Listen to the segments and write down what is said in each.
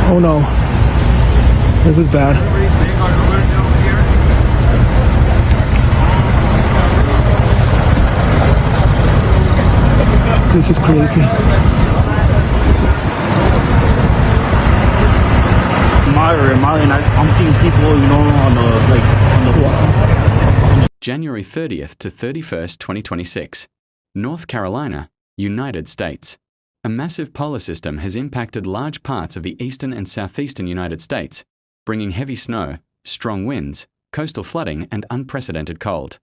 Oh no. This is bad. This is crazy. Molly, and I'm seeing people, on the January 30th to 31st, 2026. North Carolina, United States. A massive polar system has impacted large parts of the eastern and southeastern United States, bringing heavy snow, strong winds, coastal flooding, and unprecedented cold.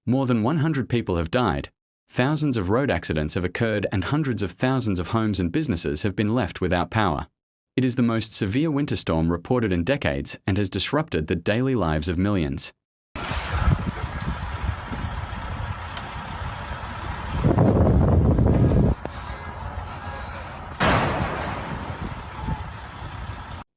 More than 100 people have died, thousands of road accidents have occurred, and hundreds of thousands of homes and businesses have been left without power. It is the most severe winter storm reported in decades and has disrupted the daily lives of millions.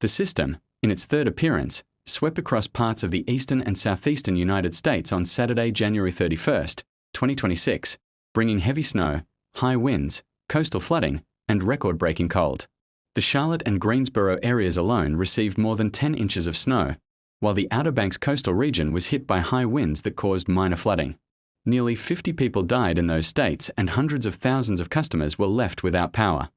The system, in its third appearance, swept across parts of the eastern and southeastern United States on Saturday, January 31st, 2026, bringing heavy snow, high winds, coastal flooding, and record-breaking cold. The Charlotte and Greensboro areas alone received more than 10 inches of snow, while the Outer Banks coastal region was hit by high winds that caused minor flooding. Nearly 50 people died in those states, and hundreds of thousands of customers were left without power.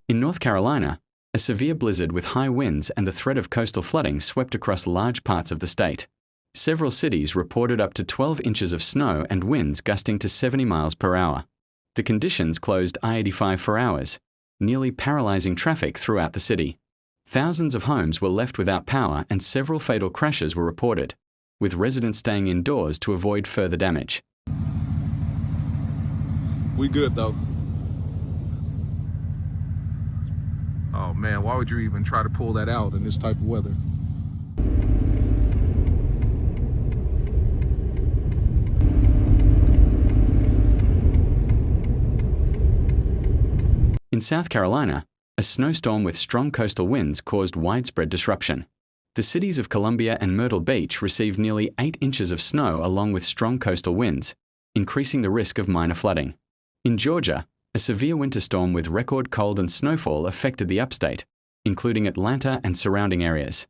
In North Carolina, a severe blizzard with high winds and the threat of coastal flooding swept across large parts of the state. Several cities reported up to 12 inches of snow and winds gusting to 70 miles per hour. The conditions closed I-85 for hours, nearly paralyzing traffic throughout the city. Thousands of homes were left without power and several fatal crashes were reported, with residents staying indoors to avoid further damage. We good though. Oh man, why would you even try to pull that out in this type of weather? In South Carolina, a snowstorm with strong coastal winds caused widespread disruption. The cities of Columbia and Myrtle Beach received nearly 8 inches of snow along with strong coastal winds, increasing the risk of minor flooding. In Georgia, a severe winter storm with record cold and snowfall affected the upstate, including Atlanta and surrounding areas.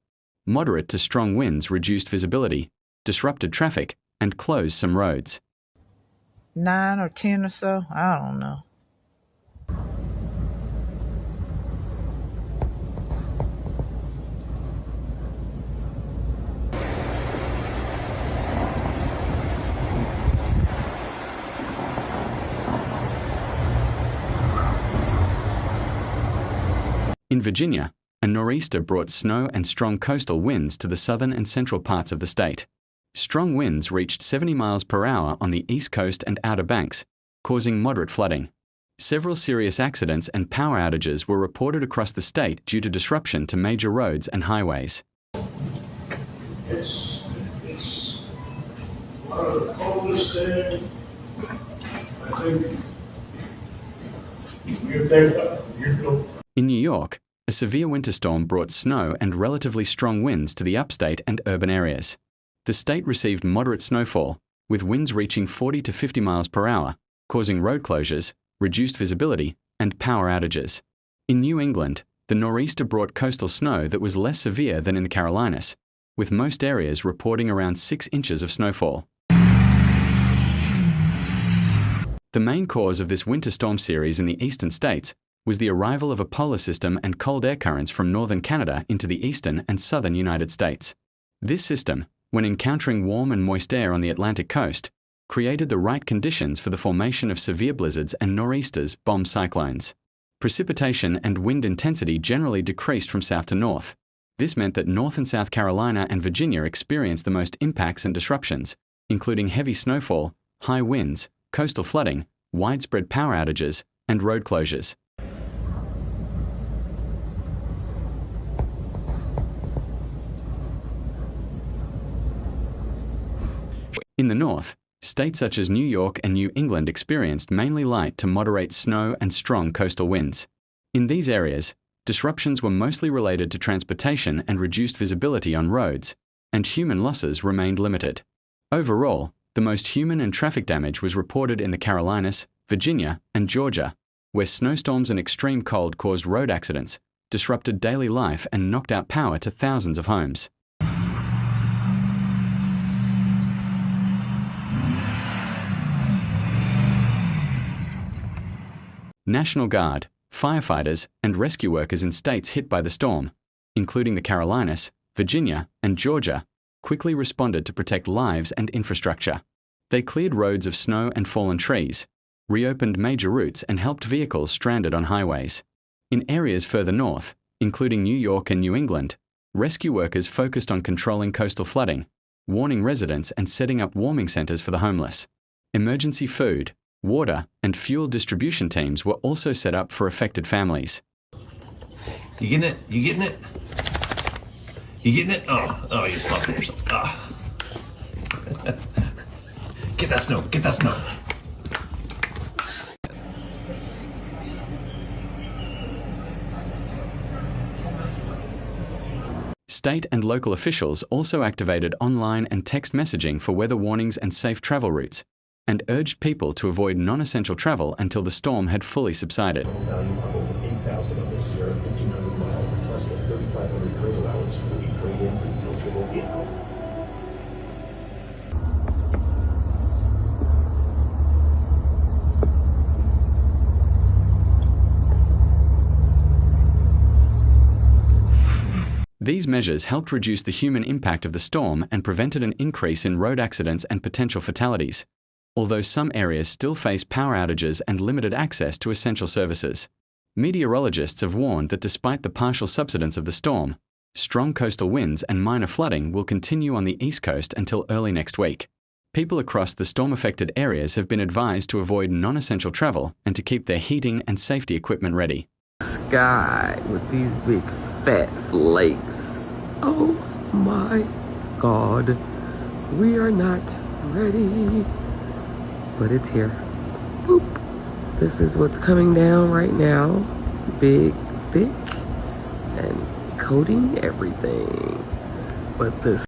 Moderate to strong winds reduced visibility, disrupted traffic, and closed some roads. 9 or 10 or so, I don't know. In Virginia, a nor'easter brought snow and strong coastal winds to the southern and central parts of the state. Strong winds reached 70 miles per hour on the east coast and Outer Banks, causing moderate flooding. Several serious accidents and power outages were reported across the state due to disruption to major roads and highways. It's one of the coldest days I think you're there, you're In New York, a severe winter storm brought snow and relatively strong winds to the upstate and urban areas. The state received moderate snowfall, with winds reaching 40 to 50 miles per hour, causing road closures, reduced visibility, and power outages. In New England, the nor'easter brought coastal snow that was less severe than in the Carolinas, with most areas reporting around 6 inches of snowfall. The main cause of this winter storm series in the eastern states was the arrival of a polar system and cold air currents from northern Canada into the eastern and southern United States. This system, when encountering warm and moist air on the Atlantic coast, created the right conditions for the formation of severe blizzards and nor'easters, bomb cyclones. Precipitation and wind intensity generally decreased from south to north. This meant that North and South Carolina and Virginia experienced the most impacts and disruptions, including heavy snowfall, high winds, coastal flooding, widespread power outages, and road closures. In the north, States such as New York and New England experienced mainly light to moderate snow and strong coastal winds. In these areas, disruptions were mostly related to transportation and reduced visibility on roads, and human losses remained limited. Overall, the most human and traffic damage was reported in the Carolinas, Virginia, and Georgia, where snowstorms and extreme cold caused road accidents, disrupted daily life, and knocked out power to thousands of homes. National Guard, firefighters, and rescue workers in states hit by the storm, including the Carolinas, Virginia, and Georgia, quickly responded to protect lives and infrastructure. They cleared roads of snow and fallen trees, reopened major routes, and helped vehicles stranded on highways. In areas further north, including New York and New England, rescue workers focused on controlling coastal flooding, warning residents, and setting up warming centers for the homeless. Emergency food, water, and fuel distribution teams were also set up for affected families. You getting it? You getting it? You getting it? Oh, you're slopping yourself. Get that snow, get that snow. State and local officials also activated online and text messaging for weather warnings and safe travel routes, and urged people to avoid non-essential travel until the storm had fully subsided. Value of over 8,000 on this Sierra 1500 mile, plus a 3,500 trade allowance will be traded in an eligible vehicle. These measures helped reduce the human impact of the storm and prevented an increase in road accidents and potential fatalities, although some areas still face power outages and limited access to essential services. Meteorologists have warned that despite the partial subsidence of the storm, strong coastal winds and minor flooding will continue on the East Coast until early next week. People across the storm-affected areas have been advised to avoid non-essential travel and to keep their heating and safety equipment ready. Sky with these big fat flakes. Oh my God. We are not ready. But it's here. Boop. This is what's coming down right now. Big, thick, and coating everything. But this